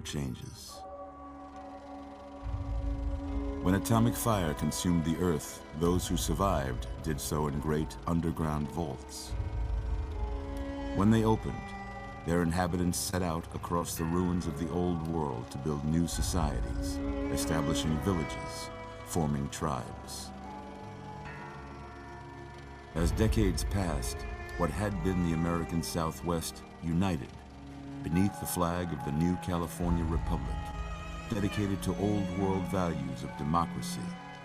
changes. When atomic fire consumed the Earth, those who survived did so in great underground vaults. When they opened, their inhabitants set out across the ruins of the old world to build new societies, establishing villages, forming tribes. As decades passed, what had been the American Southwest united beneath the flag of the new California Republic, dedicated to old world values of democracy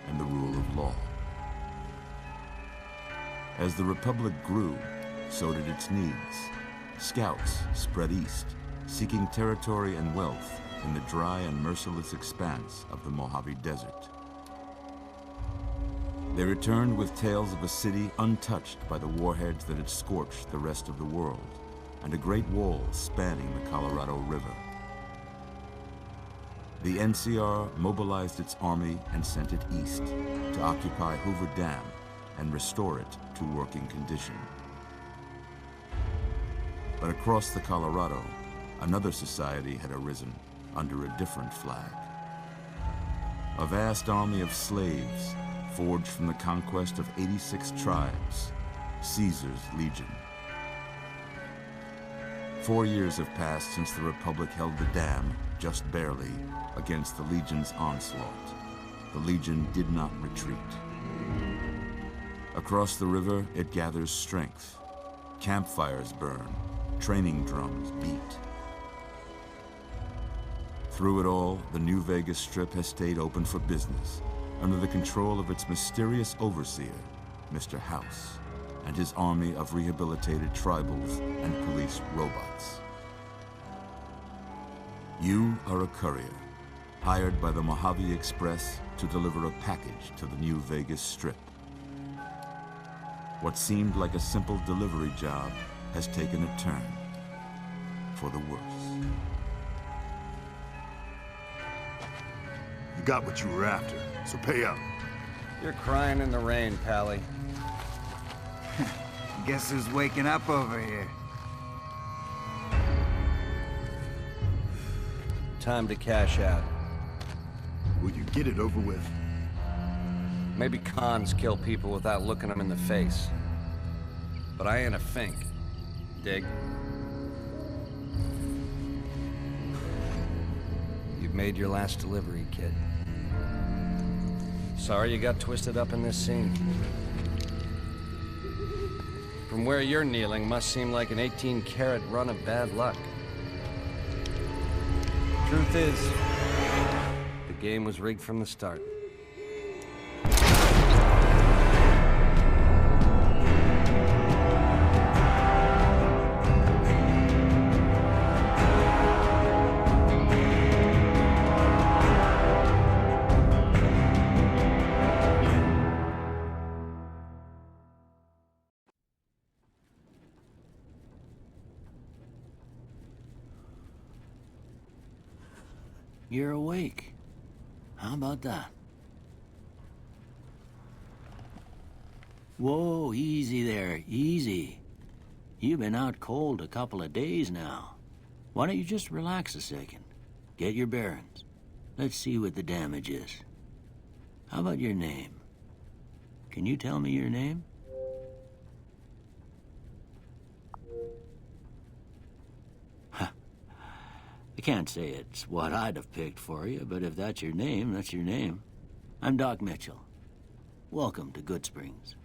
and the rule of law. As the Republic grew, so did its needs. Scouts spread east, seeking territory and wealth in the dry and merciless expanse of the Mojave Desert. They returned with tales of a city untouched by the warheads that had scorched the rest of the world, and a great wall spanning the Colorado River. The NCR mobilized its army and sent it east to occupy Hoover Dam and restore it to working condition. But across the Colorado, another society had arisen under a different flag. A vast army of slaves forged from the conquest of 86 tribes, Caesar's Legion. 4 years have passed since the Republic held the dam, just barely, against the Legion's onslaught. The Legion did not retreat. Across the river, it gathers strength. Campfires burn, training drums beat. Through it all, the New Vegas Strip has stayed open for business, under the control of its mysterious overseer, Mr. House, and his army of rehabilitated tribals and police robots. You are a courier, hired by the Mojave Express to deliver a package to the New Vegas Strip. What seemed like a simple delivery job has taken a turn for the worse. You got what you were after, so pay up. You're crying in the rain, Pally. Guess who's waking up over here? Time to cash out. Will you get it over with? Maybe cons kill people without looking them in the face. But I ain't a fink. Dig? You've made your last delivery, kid. Sorry you got twisted up in this scene. From where you're kneeling must seem like an 18-carat run of bad luck. Truth is, the game was rigged from the start. You're awake. How about that? Whoa, easy there, easy. You've been out cold a couple of days now. Why don't you just relax a second? Get your bearings. Let's see what the damage is. How about your name? Can you tell me your name? I can't say it's what I'd have picked for you, but if that's your name, that's your name. I'm Doc Mitchell. Welcome to Goodsprings.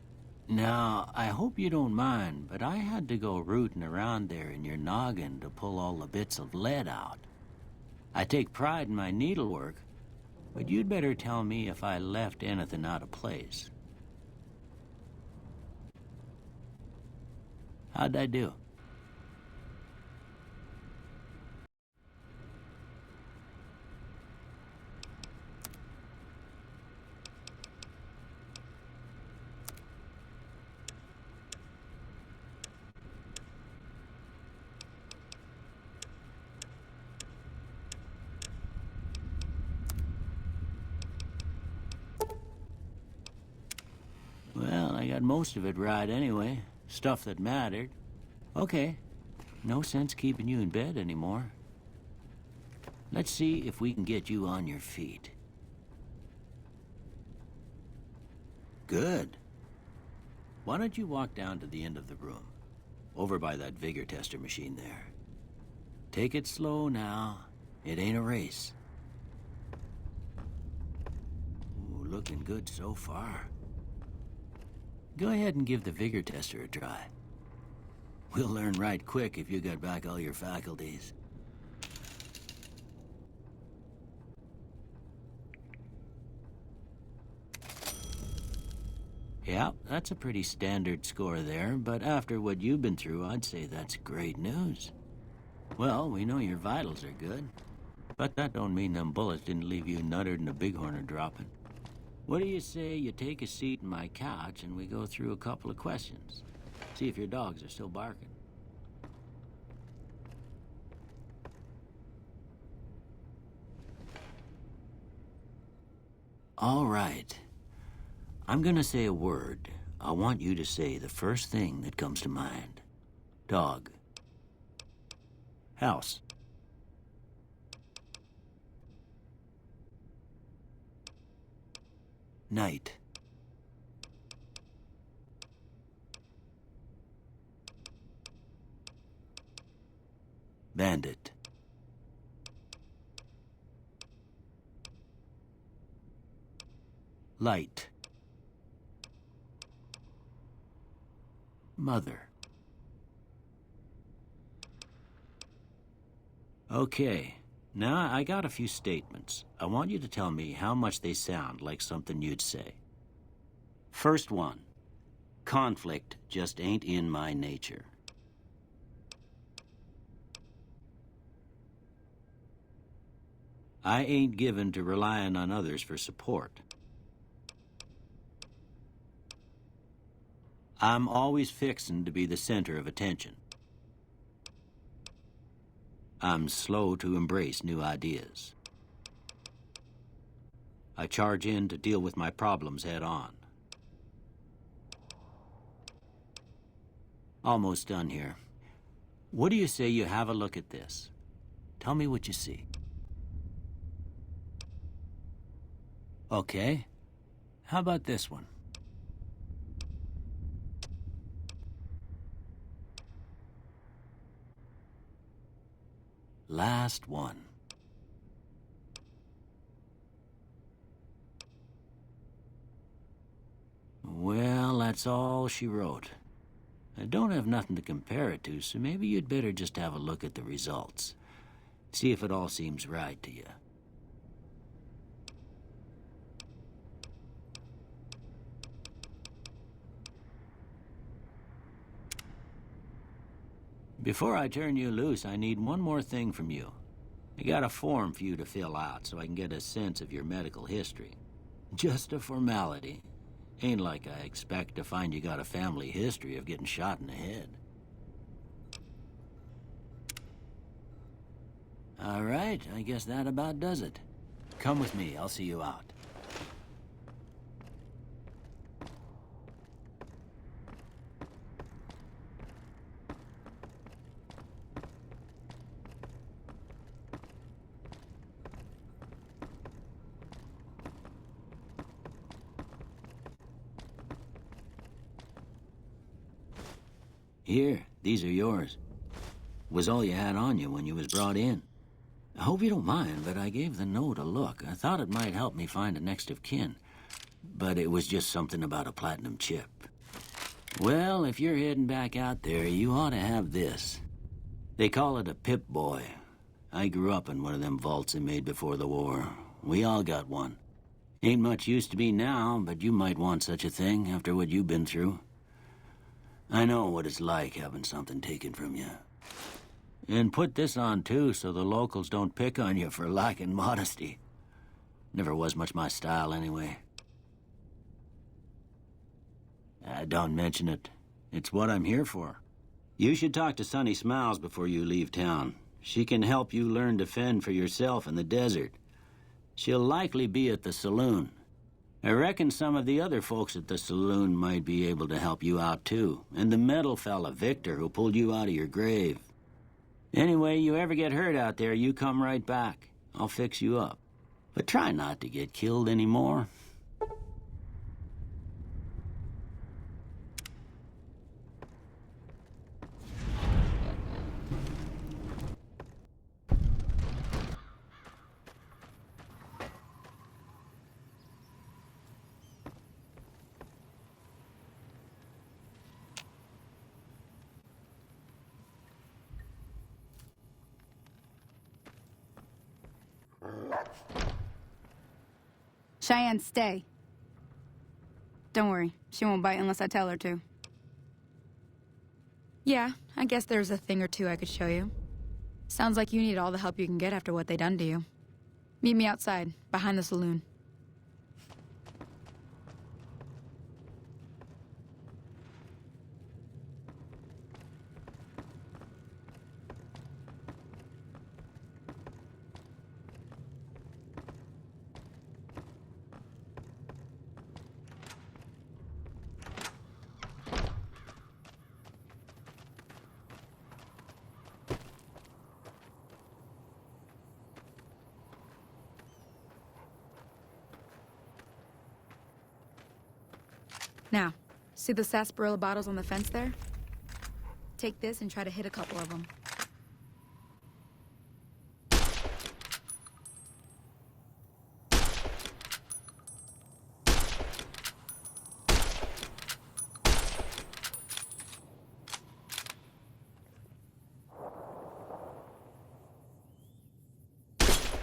Now, I hope you don't mind, but I had to go rooting around there in your noggin to pull all the bits of lead out. I take pride in my needlework, but you'd better tell me if I left anything out of place. How'd I do? Well, I got most of it right anyway. Stuff that mattered. Okay. No sense keeping you in bed anymore. Let's see if we can get you on your feet. Good. Why don't you walk down to the end of the room, over by that vigor tester machine there. Take it slow now. It ain't a race. Ooh, looking good so far. Go ahead and give the vigor tester a try. We'll learn right quick if you got back all your faculties. Yeah, that's a pretty standard score there, but after what you've been through, I'd say that's great news. Well, we know your vitals are good, but that don't mean them bullets didn't leave you nuttered and a bighorn are dropping. What do you say you take a seat in my couch and we go through a couple of questions? See if your dogs are still barking. All right. I'm gonna say a word. I want you to say the first thing that comes to mind. Dog. House. Night. Bandit. Light. Mother. Okay, now I got a few statements. I want you to tell me how much they sound like something you'd say. First one, conflict just ain't in my nature. I ain't given to relying on others for support. I'm always fixin' to be the center of attention. I'm slow to embrace new ideas. I charge in to deal with my problems head on. Almost done here. What do you say you have a look at this? Tell me what you see. Okay. How about this one? Last one. Well, that's all she wrote. I don't have nothing to compare it to, so maybe you'd better just have a look at the results. See if it all seems right to you. Before I turn you loose, I need one more thing from you. I got a form for you to fill out so I can get a sense of your medical history. Just a formality. Ain't like I expect to find you got a family history of getting shot in the head. All right, I guess that about does it. Come with me, I'll see you out. Here, these are yours. Was all you had on you when you was brought in. I hope you don't mind, but I gave the note a look. I thought it might help me find a next of kin. But it was just something about a platinum chip. Well, if you're heading back out there, you ought to have this. They call it a Pip-Boy. I grew up in one of them vaults they made before the war. We all got one. Ain't much use to me now, but you might want such a thing after what you've been through. I know what it's like having something taken from you. And put this on, too, so the locals don't pick on you for lacking modesty. Never was much my style, anyway. Don't mention it. It's what I'm here for. You should talk to Sunny Smiles before you leave town. She can help you learn to fend for yourself in the desert. She'll likely be at the saloon. I reckon some of the other folks at the saloon might be able to help you out, too. And the metal fella, Victor, who pulled you out of your grave. Anyway, you ever get hurt out there, you come right back. I'll fix you up. But try not to get killed anymore. Cheyenne, stay. Don't worry, she won't bite unless I tell her to. Yeah, I guess there's a thing or two I could show you. Sounds like you need all the help you can get after what they done to you. Meet me outside, behind the saloon. Now, see the sarsaparilla bottles on the fence there? Take this and try to hit a couple of them.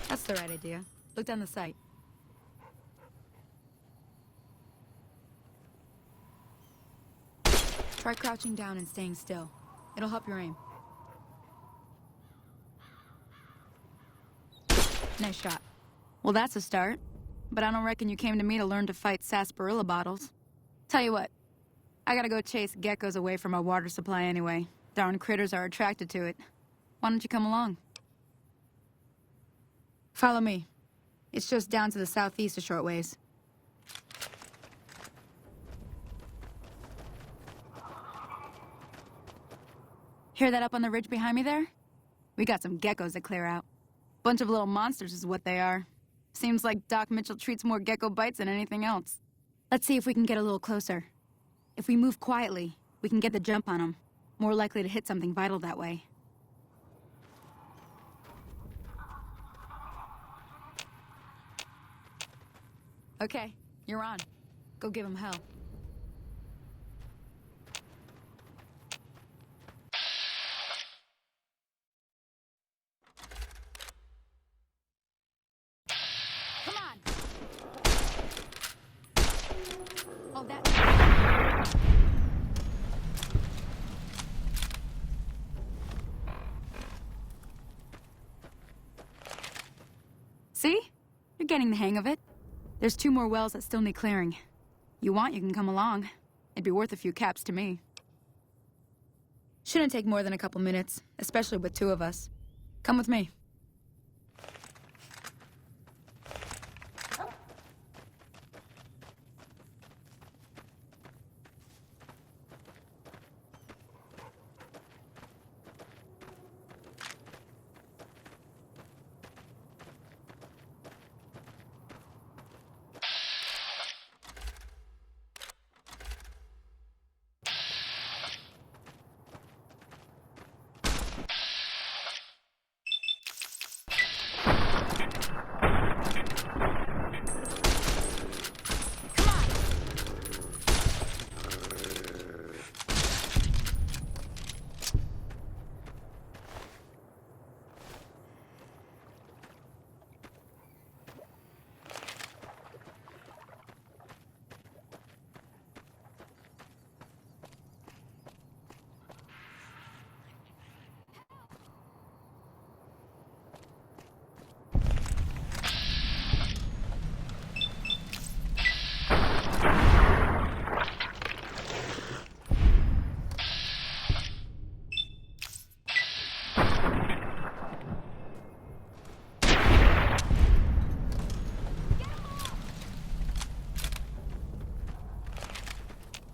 That's the right idea. Look down the sight. Try crouching down and staying still. It'll help your aim. Nice shot. Well, that's a start. But I don't reckon you came to me to learn to fight sarsaparilla bottles. Tell you what, I gotta go chase geckos away from our water supply anyway. Darn critters are attracted to it. Why don't you come along? Follow me. It's just down to the southeast a short ways. Hear that up on the ridge behind me there? We got some geckos to clear out. Bunch of little monsters is what they are. Seems like Doc Mitchell treats more gecko bites than anything else. Let's see if we can get a little closer. If we move quietly, we can get the jump on them. More likely to hit something vital that way. Okay, you're on. Go give him hell. Come on! Oh, that... See? You're getting the hang of it. There's 2 more wells that still need clearing. You want, you can come along. It'd be worth a few caps to me. Shouldn't take more than a couple minutes, especially with 2 of us. Come with me.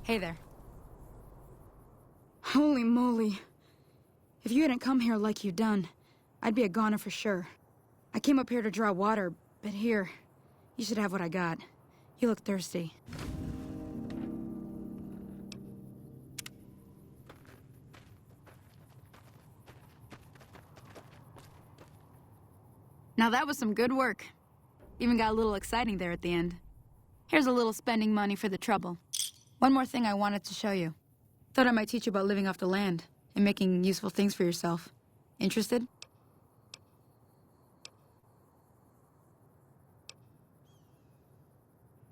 Hey there. Holy moly. If you hadn't come here like you done, I'd be a goner for sure. I came up here to draw water, but here, you should have what I got. You look thirsty. Now that was some good work. Even got a little exciting there at the end. Here's a little spending money for the trouble. One more thing I wanted to show you. Thought I might teach you about living off the land and making useful things for yourself. Interested?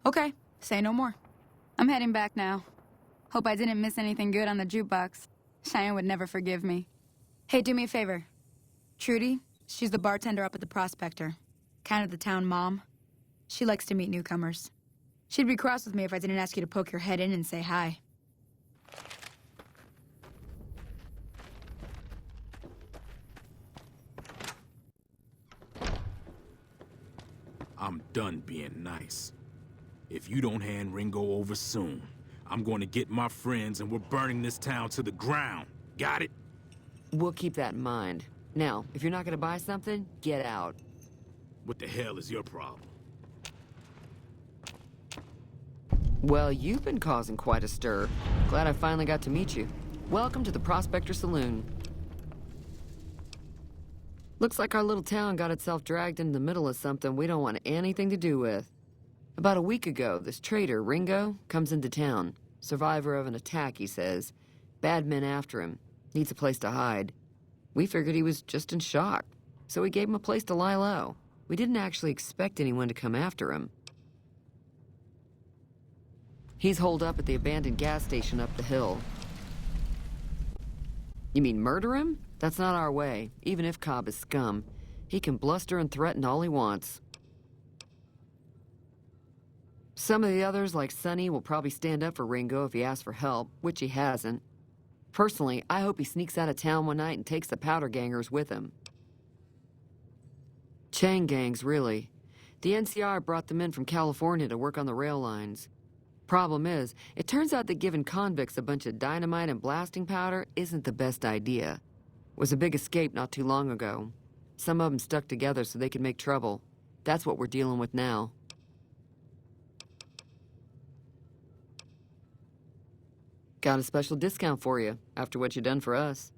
Okay, say no more. I'm heading back now. Hope I didn't miss anything good on the jukebox. Cheyenne would never forgive me. Hey, do me a favor. Trudy, she's the bartender up at the Prospector. Kind of the town mom. She likes to meet newcomers. She'd be cross with me if I didn't ask you to poke your head in and say hi. I'm done being nice. If you don't hand Ringo over soon, I'm going to get my friends and we're burning this town to the ground. Got it? We'll keep that in mind. Now, if you're not gonna buy something, get out. What the hell is your problem? Well, you've been causing quite a stir. Glad I finally got to meet you. Welcome to the Prospector Saloon. Looks like our little town got itself dragged into the middle of something we don't want anything to do with. About a week ago, this traitor, Ringo, comes into town. Survivor of an attack, he says. Bad men after him. Needs a place to hide. We figured he was just in shock, so we gave him a place to lie low. We didn't actually expect anyone to come after him. He's holed up at the abandoned gas station up the hill. You mean murder him? That's not our way, even if Cobb is scum. He can bluster and threaten all he wants. Some of the others, like Sonny, will probably stand up for Ringo if he asks for help, which he hasn't. Personally, I hope he sneaks out of town one night and takes the powder gangers with him. Chain gangs, really. The NCR brought them in from California to work on the rail lines. Problem is, it turns out that giving convicts a bunch of dynamite and blasting powder isn't the best idea. It was a big escape not too long ago. Some of them stuck together so they could make trouble. That's what we're dealing with now. Got a special discount for you, after what you done for us.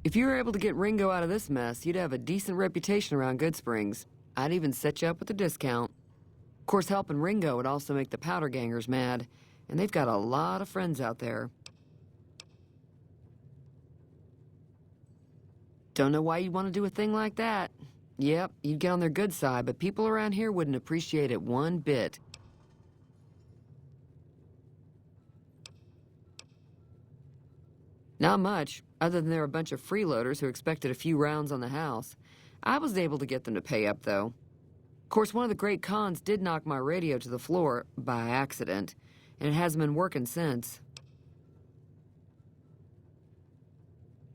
If you were able to get Ringo out of this mess, you'd have a decent reputation around Goodsprings. I'd even set you up with a discount. Of course, helping Ringo would also make the powder gangers mad, and they've got a lot of friends out there. Don't know why you'd want to do a thing like that. Yep, you'd get on their good side, but people around here wouldn't appreciate it one bit. Not much, other than they're a bunch of freeloaders who expected a few rounds on the house. I was able to get them to pay up, though. Of course, one of the great cons did knock my radio to the floor by accident, and it hasn't been working since.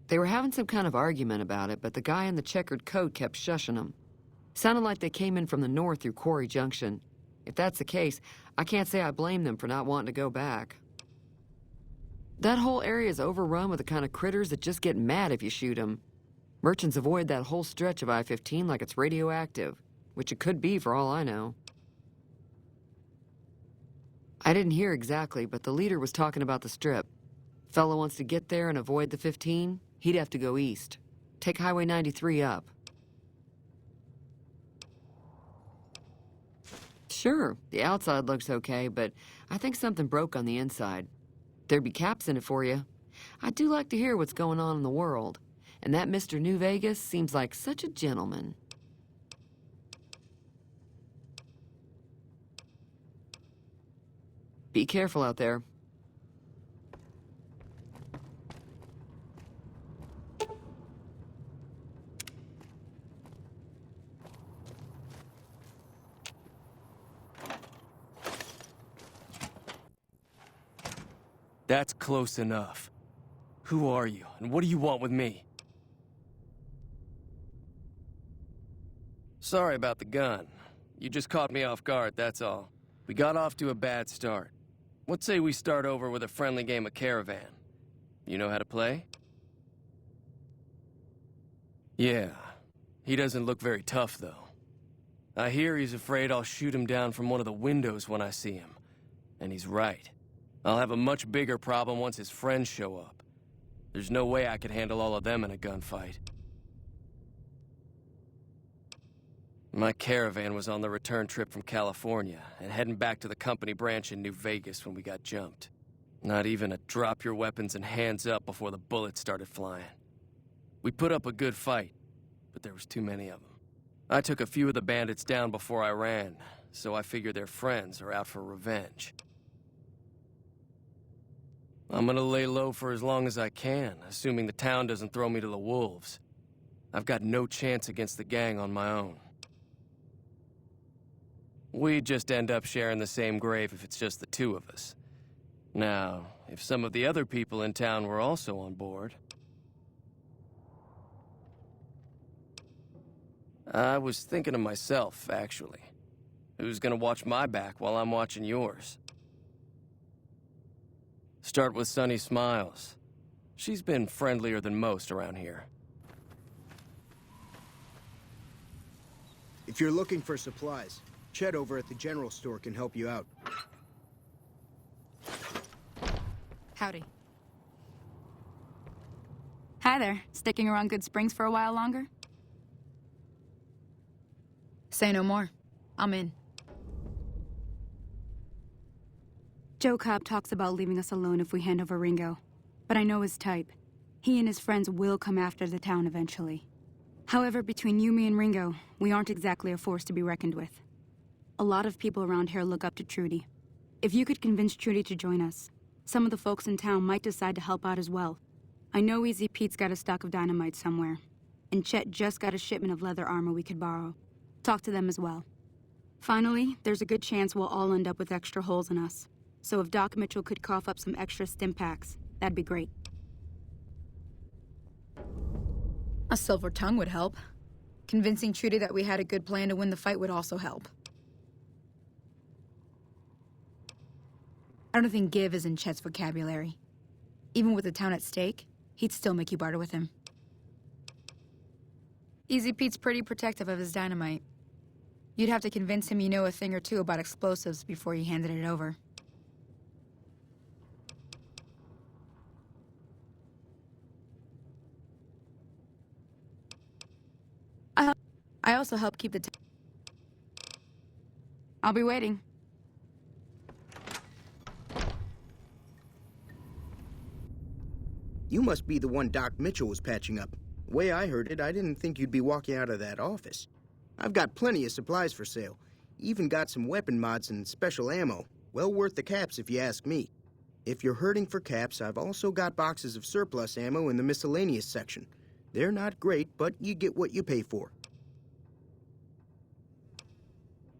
They were having some kind of argument about it, but the guy in the checkered coat kept shushing them. Sounded like they came in from the north through Quarry Junction. If that's the case, I can't say I blame them for not wanting to go back. That whole area is overrun with the kind of critters that just get mad if you shoot them. Merchants avoid that whole stretch of I-15 like it's radioactive, which it could be for all I know. I didn't hear exactly, but the leader was talking about the strip. Fellow wants to get there and avoid the 15, he'd have to go east. Take Highway 93 up. Sure, the outside looks okay, but I think something broke on the inside. There'd be caps in it for you. I do like to hear what's going on in the world. And that Mr. New Vegas seems like such a gentleman. Be careful out there. That's close enough. Who are you, and what do you want with me? Sorry about the gun. You just caught me off guard, that's all. We got off to a bad start. What say we start over with a friendly game of Caravan? You know how to play? Yeah. He doesn't look very tough, though. I hear he's afraid I'll shoot him down from one of the windows when I see him. And he's right. I'll have a much bigger problem once his friends show up. There's no way I could handle all of them in a gunfight. My Caravan was on the return trip from California and heading back to the company branch in New Vegas when we got jumped. Not even a drop your weapons and hands up before the bullets started flying. We put up a good fight, but there was too many of them. I took a few of the bandits down before I ran, so I figure their friends are out for revenge. I'm gonna lay low for as long as I can, assuming the town doesn't throw me to the wolves. I've got no chance against the gang on my own. We'd just end up sharing the same grave if it's just the two of us. Now, if some of the other people in town were also on board... I was thinking of myself, actually. Who's gonna watch my back while I'm watching yours? Start with Sunny Smiles. She's been friendlier than most around here. If you're looking for supplies, Chet over at the general store can help you out. Howdy. Hi there. Sticking around Goodsprings for a while longer? Say no more. I'm in. Joe Cobb talks about leaving us alone if we hand over Ringo. But I know his type. He and his friends will come after the town eventually. However, between you, me, and Ringo, we aren't exactly a force to be reckoned with. A lot of people around here look up to Trudy. If you could convince Trudy to join us, some of the folks in town might decide to help out as well. I know Easy Pete's got a stock of dynamite somewhere, and Chet just got a shipment of leather armor we could borrow. Talk to them as well. Finally, there's a good chance we'll all end up with extra holes in us. So if Doc Mitchell could cough up some extra stim packs, that'd be great. A silver tongue would help. Convincing Trudy that we had a good plan to win the fight would also help. I don't think give is in Chet's vocabulary. Even with the town at stake, he'd still make you barter with him. Easy Pete's pretty protective of his dynamite. You'd have to convince him you know a thing or two about explosives before you handed it over. I also help keep the I'll be waiting. You must be the one Doc Mitchell was patching up. The way I heard it, I didn't think you'd be walking out of that office. I've got plenty of supplies for sale. Even got some weapon mods and special ammo. Well worth the caps if you ask me. If you're hurting for caps, I've also got boxes of surplus ammo in the miscellaneous section. They're not great, but you get what you pay for.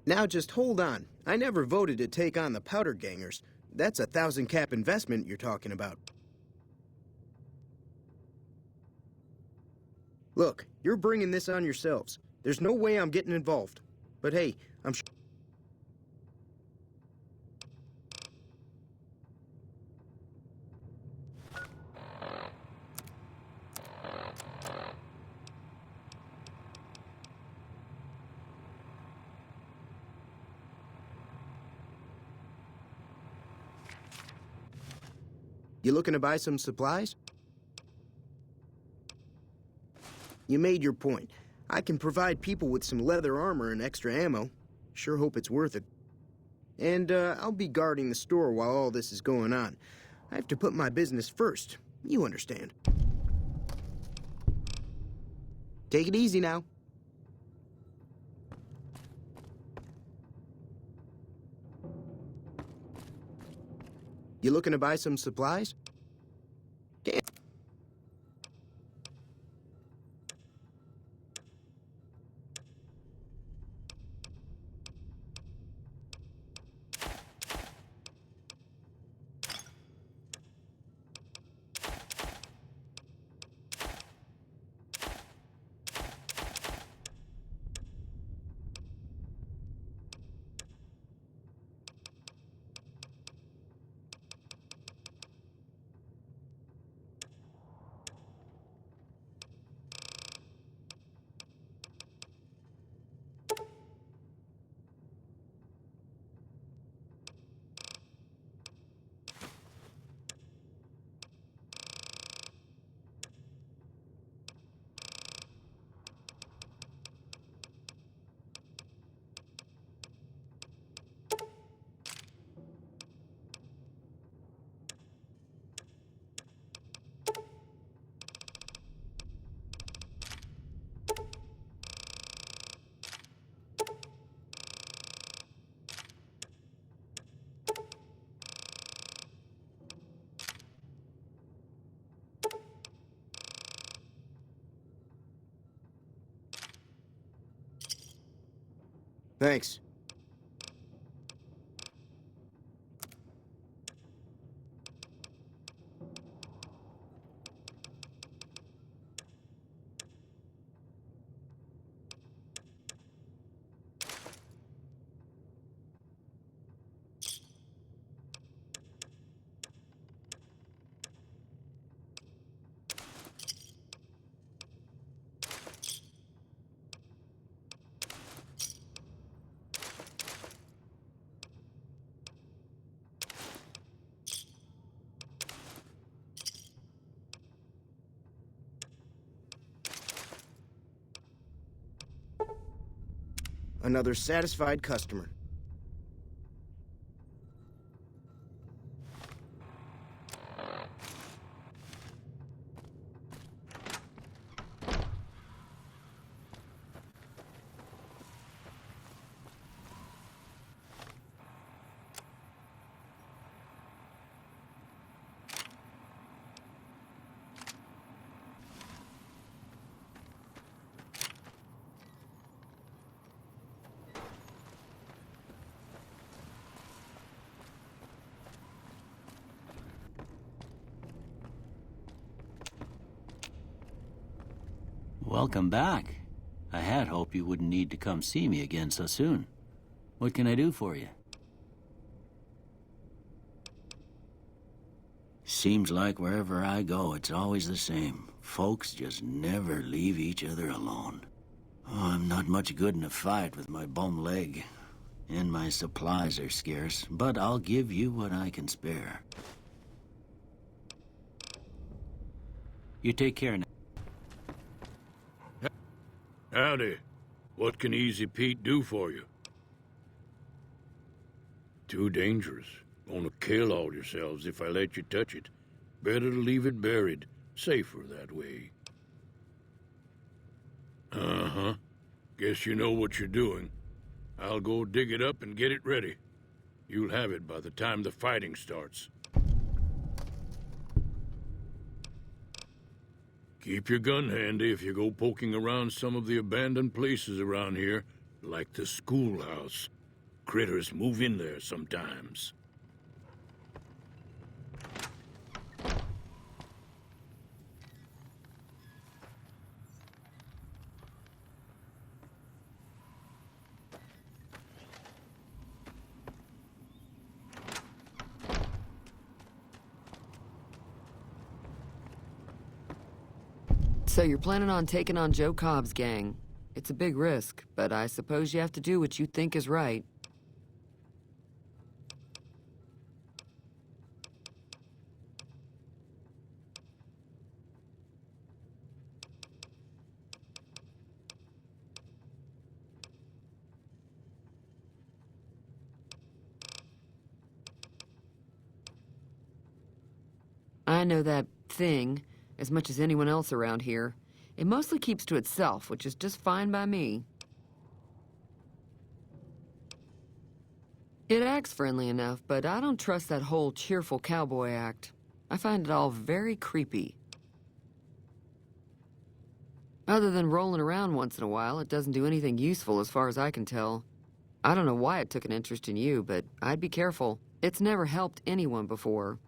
Now just hold on. I never voted to take on the powder gangers. That's a 1,000 cap investment you're talking about. Look, you're bringing this on yourselves. There's no way I'm getting involved. But hey, I'm sure... You looking to buy some supplies? You made your point. I can provide people with some leather armor and extra ammo. Sure hope it's worth it. And, I'll be guarding the store while all this is going on. I have to put my business first. You understand. Take it easy now. You looking to buy some supplies? Damn. Thanks. Another satisfied customer. Welcome back. I had hoped you wouldn't need to come see me again so soon. What can I do for you? Seems like wherever I go, it's always the same. Folks just never leave each other alone. Oh, I'm not much good in a fight with my bum leg. And my supplies are scarce, but I'll give you what I can spare. You take care now. Howdy. What can Easy Pete do for you? Too dangerous. Gonna kill all yourselves if I let you touch it. Better to leave it buried. Safer that way. Uh-huh. Guess you know what you're doing. I'll go dig it up and get it ready. You'll have it by the time the fighting starts. Keep your gun handy if you go poking around some of the abandoned places around here, like the schoolhouse. Critters move in there sometimes. So you're planning on taking on Joe Cobb's gang. It's a big risk, but I suppose you have to do what you think is right. I know that thing as much as anyone else around here. It mostly keeps to itself, which is just fine by me. It acts friendly enough, but I don't trust that whole cheerful cowboy act. I find it all very creepy. Other than rolling around once in a while, it doesn't do anything useful as far as I can tell. I don't know why it took an interest in you, but I'd be careful. It's never helped anyone before.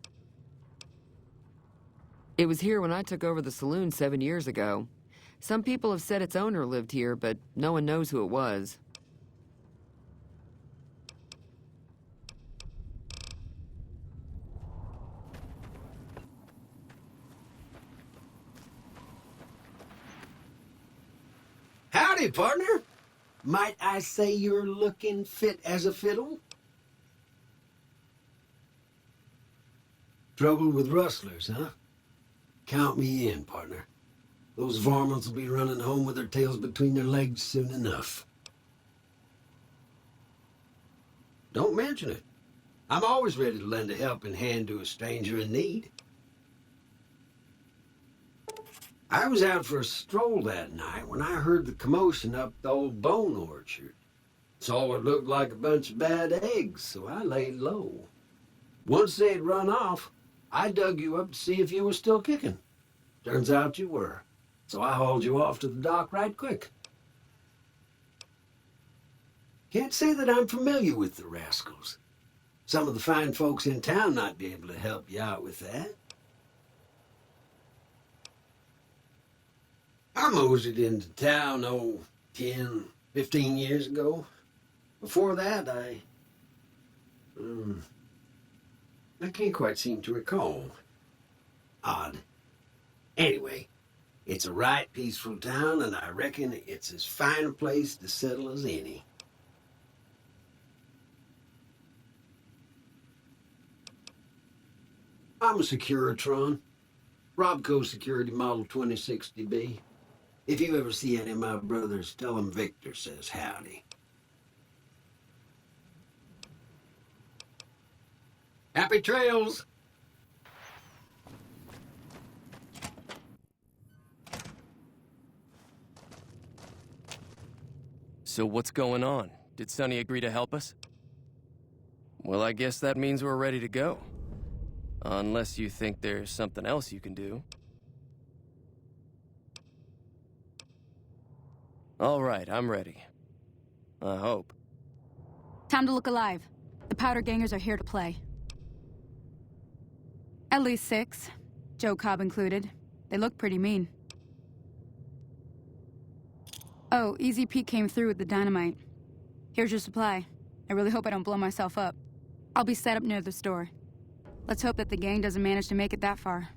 It was here when I took over the saloon 7 years ago. Some people have said its owner lived here, but no one knows who it was. Howdy, partner. Might I say you're looking fit as a fiddle? Trouble with rustlers, huh? Count me in, partner. Those varmints will be running home with their tails between their legs soon enough. Don't mention it. I'm always ready to lend a helping hand to a stranger in need. I was out for a stroll that night when I heard the commotion up the old bone orchard. Saw what looked like a bunch of bad eggs, so I laid low. Once they had run off, I dug you up to see if you were still kicking. Turns out you were, so I hauled you off to the dock right quick. Can't say that I'm familiar with the rascals. Some of the fine folks in town might be able to help you out with that. I moseyed into town, 10, 15 years ago. Before that, I can't quite seem to recall. Odd. Anyway, it's a right peaceful town, and I reckon it's as fine a place to settle as any. I'm a Securitron. Robco Security Model 2060B. If you ever see any of my brothers, tell them Victor says howdy. Happy trails! So what's going on? Did Sonny agree to help us? Well, I guess that means we're ready to go. Unless you think there's something else you can do. All right, I'm ready. I hope. Time to look alive. The Powder Gangers are here to play. At least 6, Joe Cobb included. They look pretty mean. Oh, Easy Pete came through with the dynamite. Here's your supply. I really hope I don't blow myself up. I'll be set up near the store. Let's hope that the gang doesn't manage to make it that far.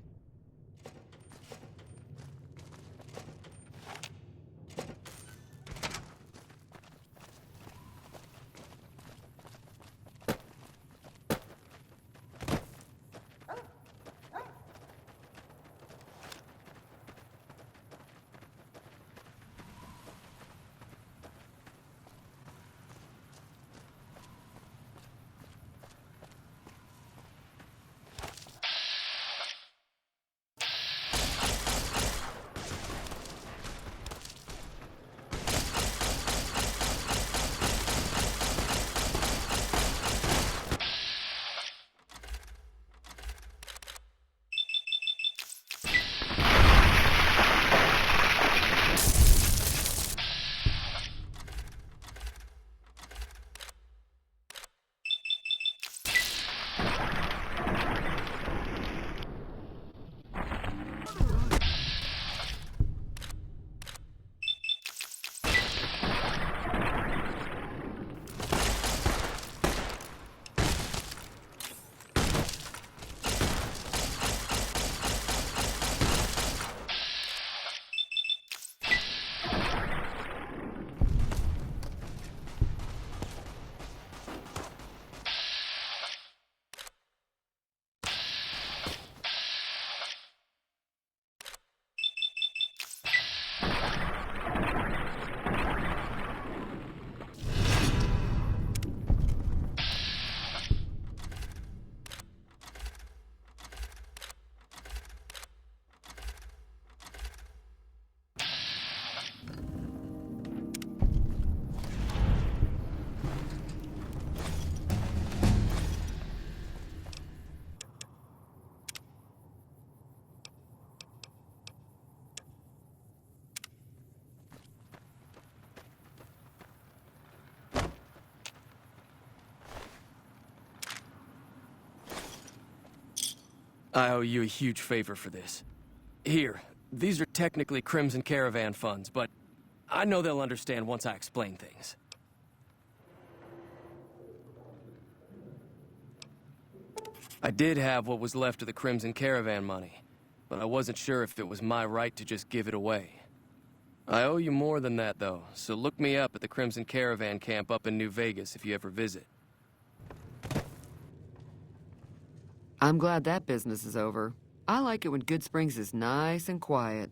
I owe you a huge favor for this. Here, these are technically Crimson Caravan funds, but I know they'll understand once I explain things. I did have what was left of the Crimson Caravan money, but I wasn't sure if it was my right to just give it away. I owe you more than that, though, so look me up at the Crimson Caravan camp up in New Vegas if you ever visit. I'm glad that business is over. I like it when Goodsprings is nice and quiet.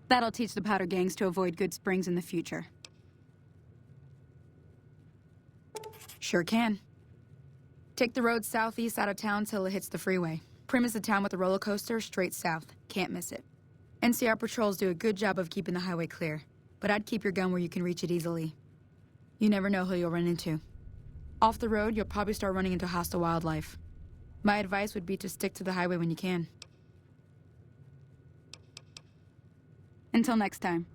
That'll teach the Powder Gangs to avoid Goodsprings in the future. Sure can. Take the road southeast out of town till it hits the freeway. Prim is the town with the roller coaster straight south. Can't miss it. NCR patrols do a good job of keeping the highway clear, but I'd keep your gun where you can reach it easily. You never know who you'll run into. Off the road, you'll probably start running into hostile wildlife. My advice would be to stick to the highway when you can. Until next time.